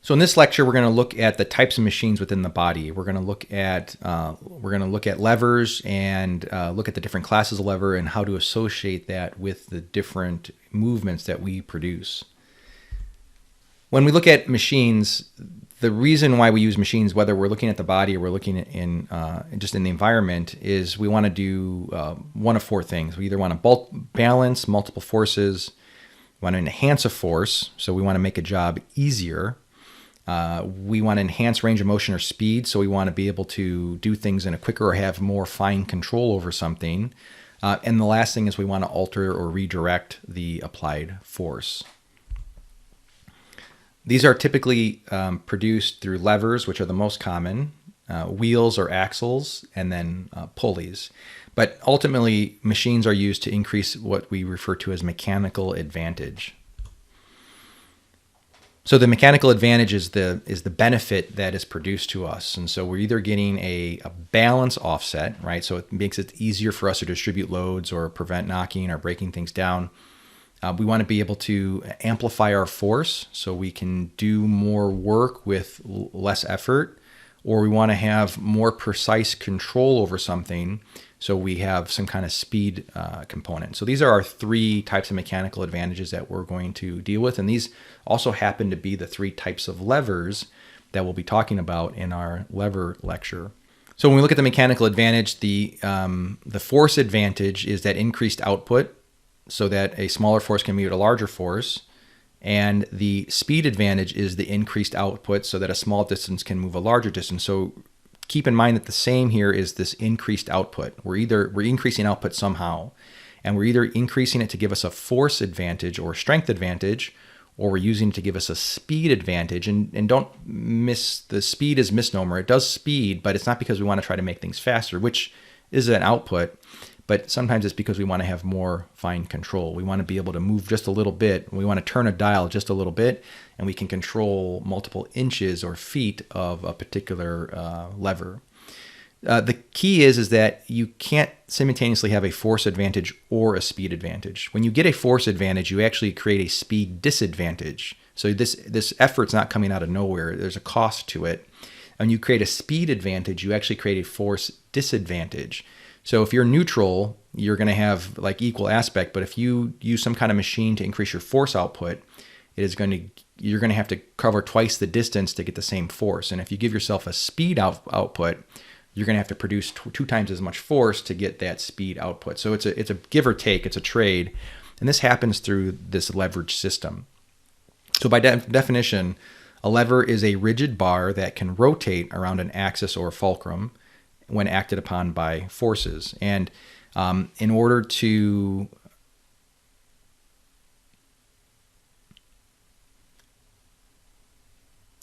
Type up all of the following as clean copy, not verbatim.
So in this lecture, we're going to look at the types of machines within the body. We're going to look at levers and look at the different classes of lever and how to associate that with the different movements that we produce. When we look at machines, the reason why we use machines, whether we're looking at the body or we're looking in just in the environment, is we want to do one of four things. We either want to balance multiple forces, we want to enhance a force, so we want to make a job easier. We want to enhance range of motion or speed, so we want to be able to do things in a quicker or have more fine control over something. And the last thing is we want to alter or redirect the applied force. These are typically produced through levers, which are the most common, wheels or axles, and then pulleys. But ultimately, machines are used to increase what we refer to as mechanical advantage. So the mechanical advantage is the benefit that is produced to us. And so we're either getting a balance offset, right? So it makes it easier for us to distribute loads or prevent knocking or breaking things down. We want to be able to amplify our force so we can do more work with less effort, or we want to have more precise control over something so we have some kind of speed component. So these are our three types of mechanical advantages that we're going to deal with, and these also happen to be the three types of levers that we'll be talking about in our lever lecture. So when we look at the mechanical advantage, the force advantage is that increased output, so that a smaller force can meet a larger force. And the speed advantage is the increased output, so that a small distance can move a larger distance. So keep in mind that the same here is this increased output. We're increasing output somehow, and we're either increasing it to give us a force advantage or strength advantage, or we're using it to give us a speed advantage. And don't miss the speed is misnomer. It does speed, but it's not because we want to try to make things faster, which is an output. But sometimes it's because we want to have more fine control. We want to be able to move just a little bit. We want to turn a dial just a little bit, and we can control multiple inches or feet of a particular lever. The key is that you can't simultaneously have a force advantage or a speed advantage. When you get a force advantage, you actually create a speed disadvantage. So this effort's not coming out of nowhere. There's a cost to it. And when you create a speed advantage, you actually create a force disadvantage. So if you're neutral, you're going to have like equal aspect, but if you use some kind of machine to increase your force output, you're going to have to cover twice the distance to get the same force. And if you give yourself a speed output, you're going to have to produce two times as much force to get that speed output. So it's a give or take, it's a trade. And this happens through this leverage system. So by definition, a lever is a rigid bar that can rotate around an axis or fulcrum when acted upon by forces. And in order to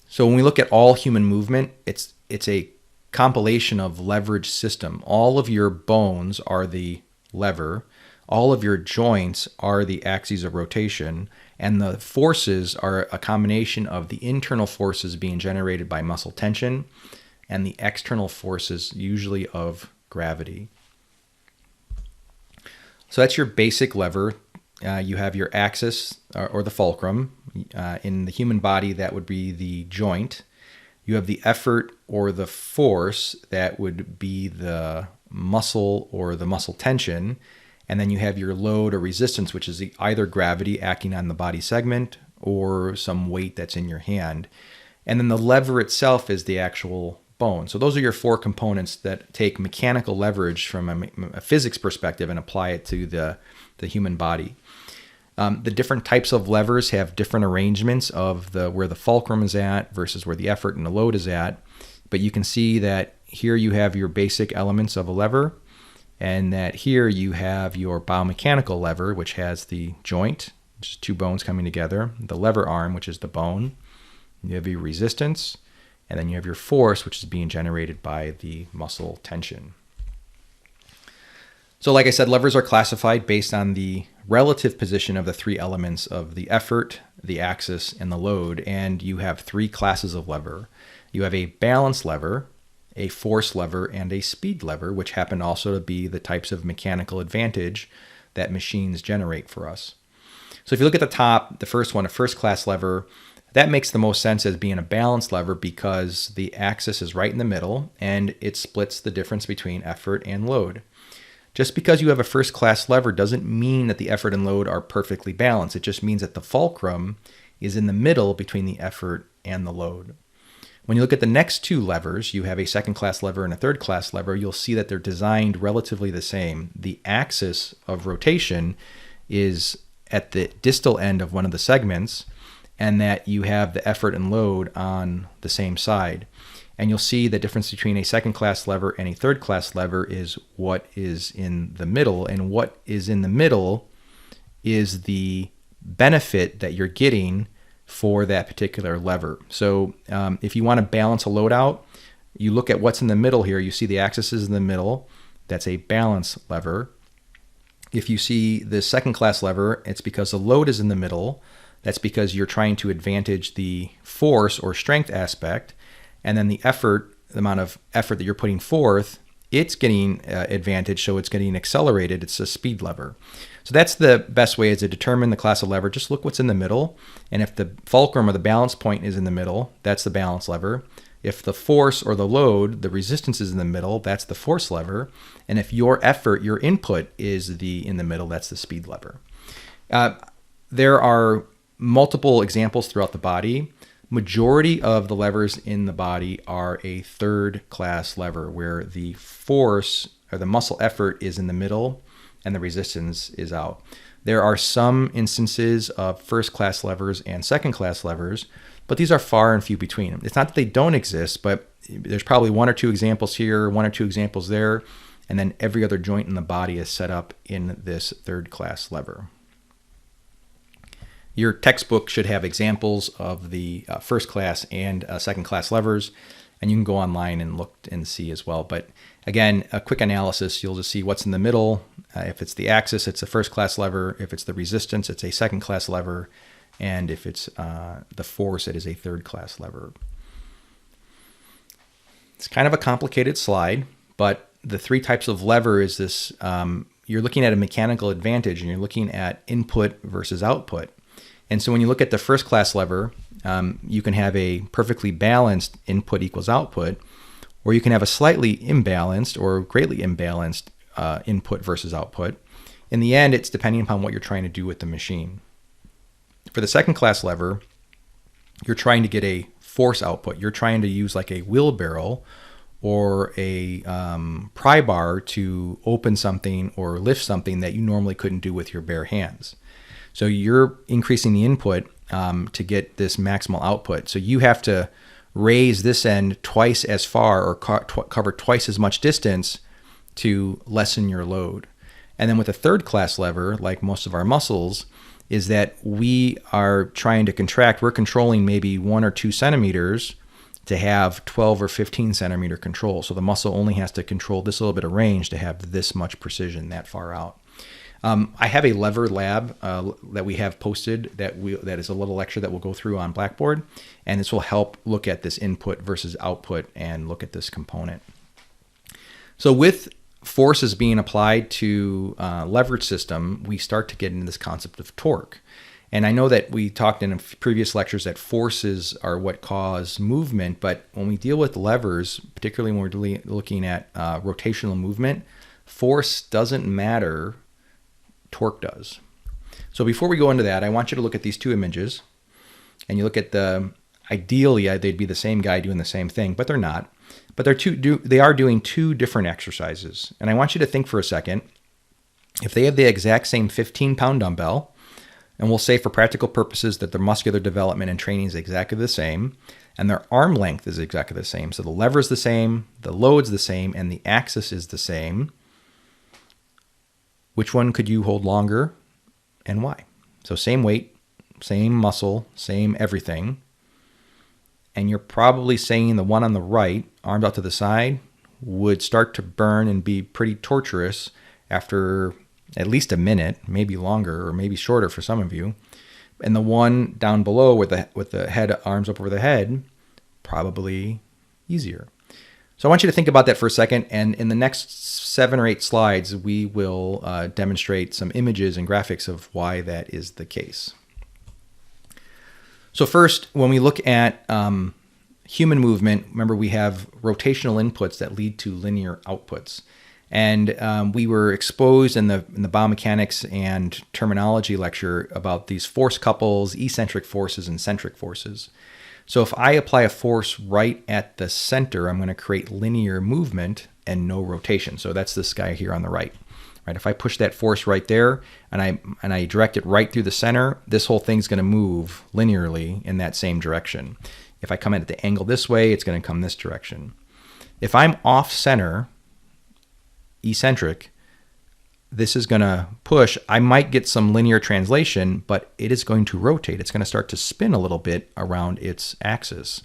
so when we look at all human movement, it's a compilation of leverage system. All of your bones are the lever, all of your joints are the axes of rotation, and the forces are a combination of the internal forces being generated by muscle tension and the external forces, usually of gravity. So that's your basic lever. You have your axis or the fulcrum. In the human body, that would be the joint. You have the effort or the force, that would be the muscle or the muscle tension. And then you have your load or resistance, which is either gravity acting on the body segment or some weight that's in your hand. And then the lever itself is the actual bone. So those are your four components that take mechanical leverage from a physics perspective and apply it to the human body. The different types of levers have different arrangements of where the fulcrum is at versus where the effort and the load is at. But you can see that here you have your basic elements of a lever, and that here you have your biomechanical lever, which has the joint, which is two bones coming together, the lever arm, which is the bone. You have your resistance, and then you have your force, which is being generated by the muscle tension. So like I said, levers are classified based on the relative position of the three elements of the effort, the axis, and the load. And you have three classes of lever. You have a balance lever, a force lever, and a speed lever, which happen also to be the types of mechanical advantage that machines generate for us. So if you look at the top, the first one, a first class lever, That makes the most sense as being a balance lever because the axis is right in the middle and it splits the difference between effort and load. Just because you have a first class lever doesn't mean that the effort and load are perfectly balanced. It just means that the fulcrum is in the middle between the effort and the load. When you look at the next two levers, you have a second class lever and a third class lever, you'll see that they're designed relatively the same. The axis of rotation is at the distal end of one of the segments, and that you have the effort and load on the same side. And you'll see the difference between a second class lever and a third class lever is what is in the middle. And what is in the middle is the benefit that you're getting for that particular lever. So if you want to balance a load out, you look at what's in the middle here. You see the axis is in the middle. That's a balance lever. If you see the second class lever, it's because the load is in the middle. That's because you're trying to advantage the force or strength aspect. And then the effort, the amount of effort that you're putting forth, it's getting advantage, so it's getting accelerated. It's a speed lever. So that's the best way is to determine the class of lever. Just look what's in the middle. And if the fulcrum or the balance point is in the middle, that's the balance lever. If the force or the load, the resistance is in the middle, that's the force lever. And if your effort, your input is in the middle, that's the speed lever. There are multiple examples throughout the body. Majority of the levers in the body are a third class lever where the force or the muscle effort is in the middle and the resistance is out. There are some instances of first class levers and second class levers, but these are far and few between. It's not that they don't exist, but there's probably one or two examples here, one or two examples there, and then every other joint in the body is set up in this third class lever. Your textbook should have examples of the first class and second class levers, and you can go online and look and see as well. But again, a quick analysis, you'll just see what's in the middle. If it's the axis, it's a first class lever. If it's the resistance, it's a second class lever. And if it's the force, it is a third class lever. It's kind of a complicated slide, but the three types of lever is this, you're looking at a mechanical advantage and you're looking at input versus output. And so when you look at the first class lever, you can have a perfectly balanced input equals output, or you can have a slightly imbalanced or greatly imbalanced input versus output. In the end, it's depending upon what you're trying to do with the machine. For the second class lever, you're trying to get a force output. You're trying to use like a wheelbarrow or a pry bar to open something or lift something that you normally couldn't do with your bare hands. So you're increasing the input to get this maximal output. So you have to raise this end twice as far or cover twice as much distance to lessen your load. And then with a third class lever, like most of our muscles, is that we are trying to contract. We're controlling maybe 1 or 2 centimeters to have 12 or 15 centimeter control. So the muscle only has to control this little bit of range to have this much precision that far out. I have a lever lab that we have posted that is a little lecture that we'll go through on Blackboard, and this will help look at this input versus output and look at this component. So with forces being applied to leverage system, we start to get into this concept of torque. And I know that we talked in previous lectures that forces are what cause movement, but when we deal with levers, particularly when we're looking at rotational movement, force doesn't matter. Torque does. So before we go into that, I want you to look at these two images, and you look at ideally they'd be the same guy doing the same thing, but they're not. But they are doing two different exercises. And I want you to think for a second, if they have the exact same 15-pound dumbbell, and we'll say for practical purposes that their muscular development and training is exactly the same, and their arm length is exactly the same. So the lever is the same, the load's the same, and the axis is the same. Which one could you hold longer and why? So same weight, same muscle, same everything. And you're probably saying the one on the right, arms out to the side, would start to burn and be pretty torturous after at least a minute, maybe longer or maybe shorter for some of you. And the one down below with the head, arms up over the head, probably easier. So I want you to think about that for a second, and in the next 7 or 8 slides, we will demonstrate some images and graphics of why that is the case. So first, when we look at human movement, remember we have rotational inputs that lead to linear outputs. And we were exposed in the biomechanics and terminology lecture about these force couples, eccentric forces, and centric forces. So if I apply a force right at the center, I'm going to create linear movement and no rotation. So that's this guy here on the right. Right? If I push that force right there and I direct it right through the center, this whole thing's going to move linearly in that same direction. If I come in at the angle this way, it's going to come this direction. If I'm off center, eccentric, this is going to push. I might get some linear translation, but it is going to rotate. It's going to start to spin a little bit around its axis.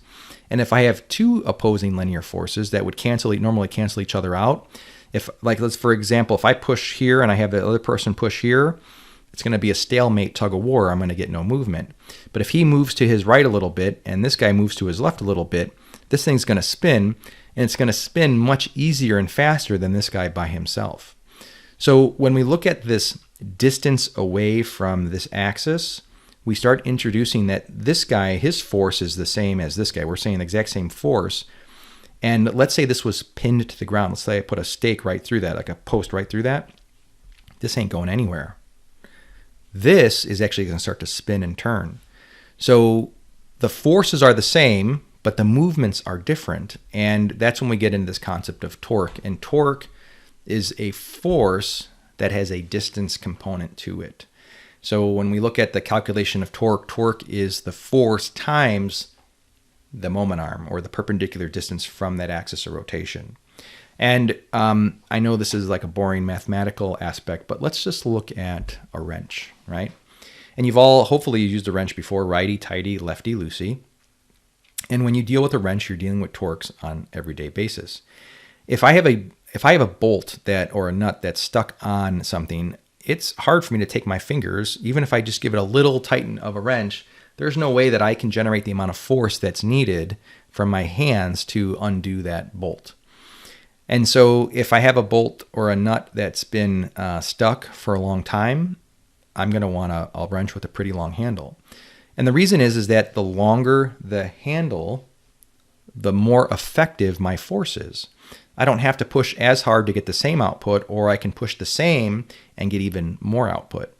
And if I have two opposing linear forces that would normally cancel each other out, for example, if I push here and I have the other person push here, it's going to be a stalemate tug of war. I'm going to get no movement. But if he moves to his right a little bit and this guy moves to his left a little bit, this thing's going to spin, and it's going to spin much easier and faster than this guy by himself. So when we look at this distance away from this axis, we start introducing that this guy, his force is the same as this guy. We're saying the exact same force. And let's say this was pinned to the ground. Let's say I put a stake right through that, like a post right through that. This ain't going anywhere. This is actually going to start to spin and turn. So the forces are the same, but the movements are different. And that's when we get into this concept of torque. And torque is a force that has a distance component to it. So when we look at the calculation of torque, torque is the force times the moment arm, or the perpendicular distance from that axis of rotation. And I know this is like a boring mathematical aspect, but let's just look at a wrench, right? And you've all hopefully used a wrench before, righty-tighty, lefty-loosey. And when you deal with a wrench, you're dealing with torques on an everyday basis. If I have a bolt or a nut that's stuck on something, it's hard for me to take my fingers, even if I just give it a little tighten of a wrench. There's no way that I can generate the amount of force that's needed from my hands to undo that bolt. And so if I have a bolt or a nut that's been stuck for a long time, I'm going to want a wrench with a pretty long handle. And the reason is that the longer the handle, the more effective my force is. I don't have to push as hard to get the same output, or I can push the same and get even more output.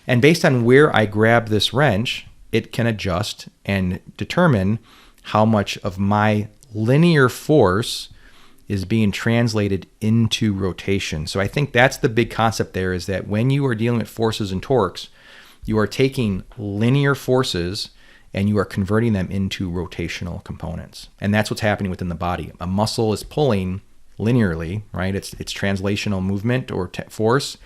And based on where I grab this wrench, it can adjust and determine how much of my linear force is being translated into rotation. So I think that's the big concept there, is that when you are dealing with forces and torques, you are taking linear forces and you are converting them into rotational components. And that's what's happening within the body. A muscle is pulling linearly, right? It's translational movement or force,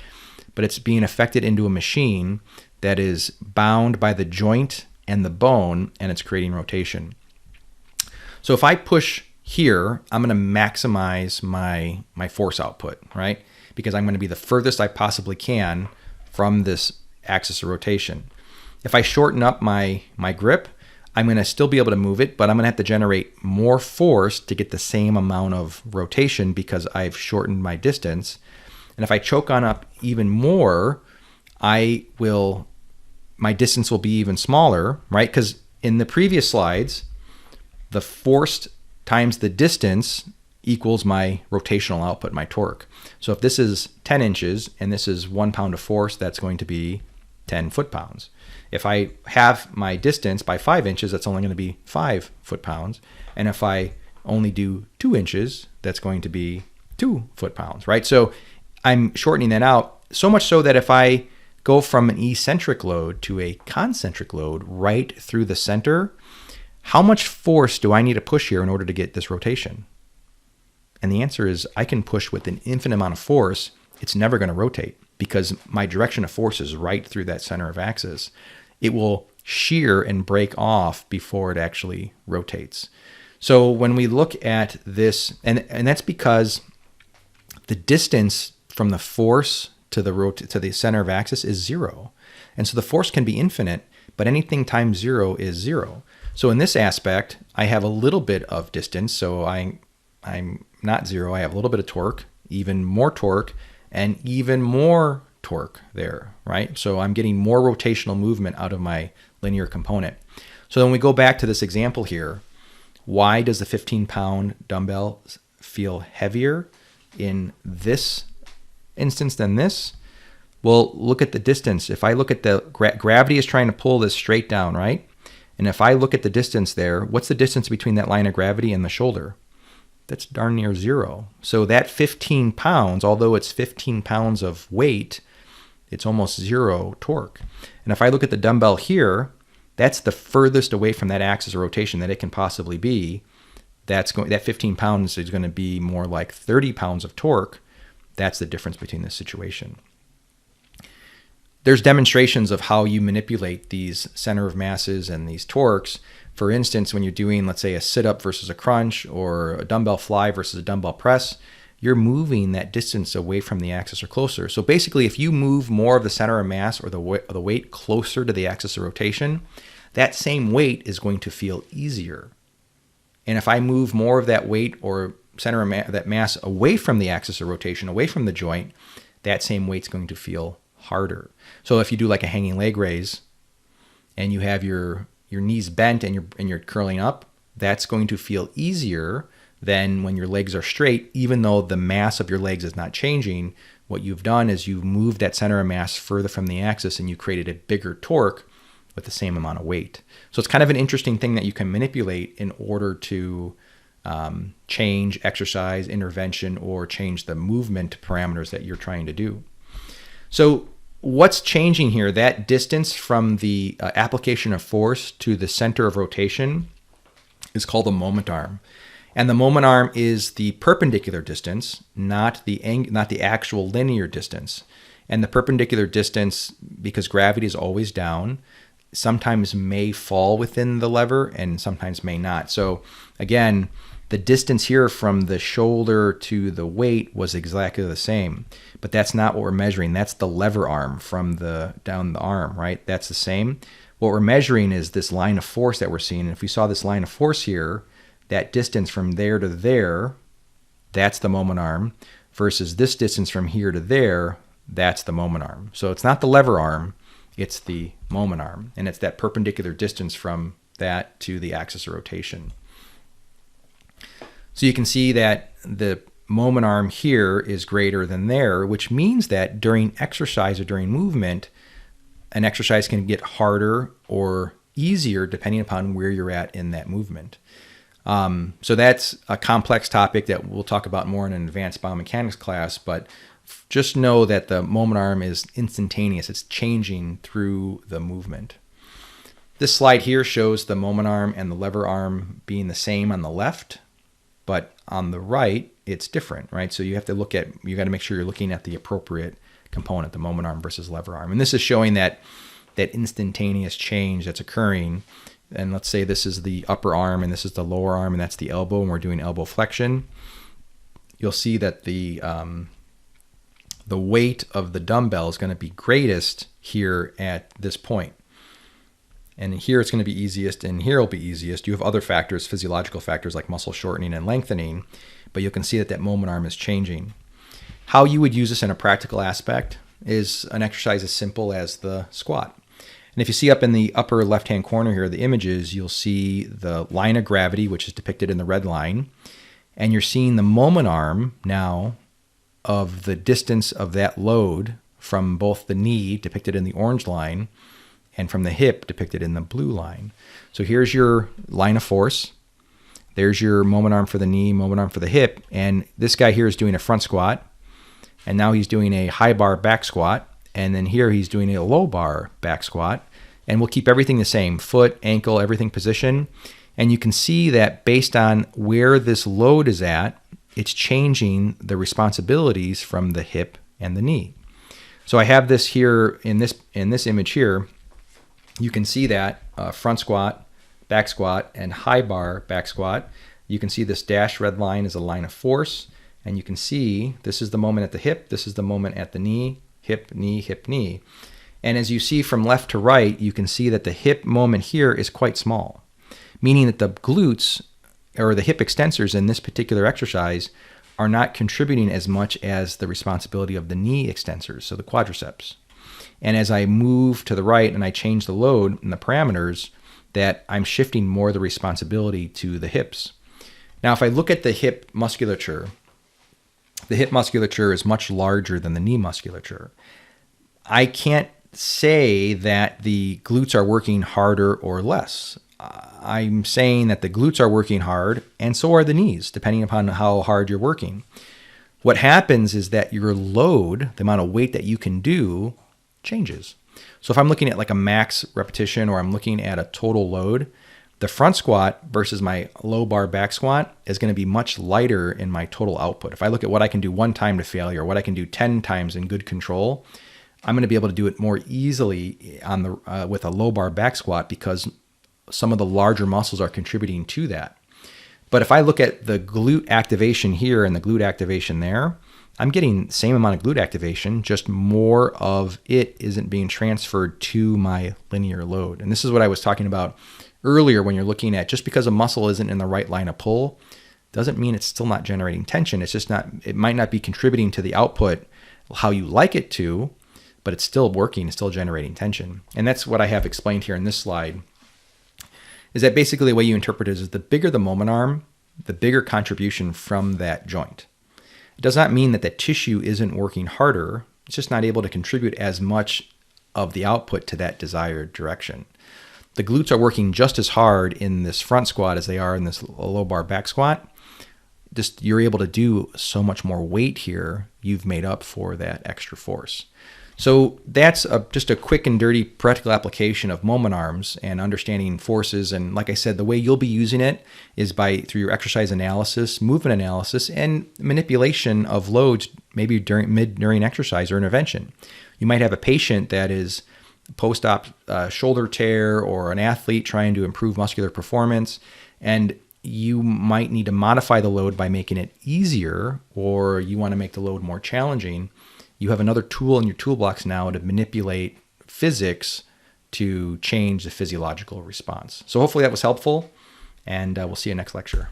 but it's being affected into a machine that is bound by the joint and the bone, and it's creating rotation. So if I push here, I'm going to maximize my force output, right? Because I'm going to be the furthest I possibly can from this axis of rotation. If I shorten up my grip, I'm going to still be able to move it, but I'm going to have to generate more force to get the same amount of rotation because I've shortened my distance. And if I choke on up even more, my distance will be even smaller, right? Because in the previous slides, the force times the distance equals my rotational output, my torque. So if this is 10 inches and this is 1 pound of force, that's going to be 10 foot-pounds. If I have my distance by 5 inches, that's only going to be 5 foot-pounds. And if I only do 2 inches, that's going to be 2 foot-pounds, right? So I'm shortening that out, so much so that if I go from an eccentric load to a concentric load right through the center, how much force do I need to push here in order to get this rotation? And the answer is I can push with an infinite amount of force. It's never going to rotate because my direction of force is right through that center of axis. It will shear and break off before it actually rotates. So when we look at this, and that's because the distance from the force to the center of axis is 0. And so the force can be infinite, but anything times 0 is 0. So in this aspect, I have a little bit of distance. So I'm not 0. I have a little bit of torque, even more torque, and even more torque there, right? So I'm getting more rotational movement out of my linear component. So then we go back to this example here. Why does the 15-pound dumbbell feel heavier in this instance than this? Well, look at the distance. If I look at the gravity is trying to pull this straight down, right? And if I look at the distance there, what's the distance between that line of gravity and the shoulder? That's darn near zero. So that 15 pounds, although it's 15 pounds of weight, it's almost zero torque. And if I look at the dumbbell here, that's the furthest away from that axis of rotation that it can possibly be. That 15 pounds is going to be more like 30 pounds of torque. That's the difference between this situation. There's demonstrations of how you manipulate these center of masses and these torques. For instance, when you're doing, let's say, a sit-up versus a crunch, or a dumbbell fly versus a dumbbell press, you're moving that distance away from the axis or closer. So basically, if you move more of the center of mass or the weight closer to the axis of rotation, that same weight is going to feel easier. And if I move more of that weight or center of that mass away from the axis of rotation, away from the joint, that same weight's going to feel harder. So if you do like a hanging leg raise and you have your knees bent and you're curling up, that's going to feel easier than when your legs are straight, even though the mass of your legs is not changing. What you've done is you've moved that center of mass further from the axis and you created a bigger torque with the same amount of weight. So it's kind of an interesting thing that you can manipulate in order to change exercise intervention or change the movement parameters that you're trying to do. So what's changing here? That distance from the application of force to the center of rotation is called the moment arm. And the moment arm is the perpendicular distance, not the actual linear distance. And the perpendicular distance, because gravity is always down, sometimes may fall within the lever and sometimes may not. So again, the distance here from the shoulder to the weight was exactly the same, but that's not what we're measuring. That's the lever arm from down the arm, right? That's the same. What we're measuring is this line of force that we're seeing. And if we saw this line of force here, that distance from there to there, that's the moment arm, versus this distance from here to there, that's the moment arm. So it's not the lever arm, it's the moment arm. And it's that perpendicular distance from that to the axis of rotation. So you can see that the moment arm here is greater than there, which means that during exercise or during movement, an exercise can get harder or easier depending upon where you're at in that movement. So that's a complex topic that we'll talk about more in an advanced biomechanics class, but just know that the moment arm is instantaneous. It's changing through the movement. This slide here shows the moment arm and the lever arm being the same on the left, but on the right, it's different, right? So you got to make sure you're looking at the appropriate component, the moment arm versus lever arm. And this is showing that instantaneous change that's occurring. And let's say this is the upper arm and this is the lower arm and that's the elbow, and we're doing elbow flexion. You'll see that the weight of the dumbbell is going to be greatest here at this point. And here it's going to be easiest, and here will be easiest. You have other factors, physiological factors like muscle shortening and lengthening, but you can see that moment arm is changing. How you would use this in a practical aspect is an exercise as simple as the squat. And if you see up in the upper left-hand corner here, the images, you'll see the line of gravity, which is depicted in the red line, and you're seeing the moment arm now of the distance of that load from both the knee, depicted in the orange line, and from the hip, depicted in the blue line. So here's your line of force. There's your moment arm for the knee, moment arm for the hip. And this guy here is doing a front squat. And now he's doing a high bar back squat. And then here he's doing a low bar back squat. And we'll keep everything the same, foot, ankle, everything position. And you can see that based on where this load is at, it's changing the responsibilities from the hip and the knee. So I have this here in this image here. You can see that front squat, back squat, and high bar back squat. You can see this dashed red line is a line of force, and you can see this is the moment at the hip, this is the moment at the knee, hip, knee, hip, knee. And as you see from left to right, you can see that the hip moment here is quite small, meaning that the glutes or the hip extensors in this particular exercise are not contributing as much as the responsibility of the knee extensors, so the quadriceps. And as I move to the right and I change the load and the parameters, that I'm shifting more of the responsibility to the hips. Now, if I look at the hip musculature is much larger than the knee musculature. I can't say that the glutes are working harder or less. I'm saying that the glutes are working hard, and so are the knees, depending upon how hard you're working. What happens is that your load, the amount of weight that you can do, changes. So if I'm looking at like a max repetition or I'm looking at a total load, the front squat versus my low bar back squat is going to be much lighter in my total output. If I look at what I can do one time to failure, or what I can do 10 times in good control, I'm going to be able to do it more easily on the with a low bar back squat because some of the larger muscles are contributing to that. But if I look at the glute activation here and the glute activation there, I'm getting the same amount of glute activation, just more of it isn't being transferred to my linear load. And this is what I was talking about earlier when you're looking at just because a muscle isn't in the right line of pull, doesn't mean it's still not generating tension. It's just not, it might not be contributing to the output how you like it to, but it's still working, it's still generating tension. And that's what I have explained here in this slide, is that basically the way you interpret it is the bigger the moment arm, the bigger contribution from that joint. It does not mean that the tissue isn't working harder, it's just not able to contribute as much of the output to that desired direction. The glutes are working just as hard in this front squat as they are in this low bar back squat. Just you're able to do so much more weight here, you've made up for that extra force. So that's just a quick and dirty practical application of moment arms and understanding forces. And like I said, the way you'll be using it is through your exercise analysis, movement analysis, and manipulation of loads, maybe during exercise or intervention. You might have a patient that is post-op shoulder tear or an athlete trying to improve muscular performance, and you might need to modify the load by making it easier, or you want to make the load more challenging. You have another tool in your toolbox now to manipulate physics to change the physiological response. So hopefully that was helpful, and we'll see you next lecture.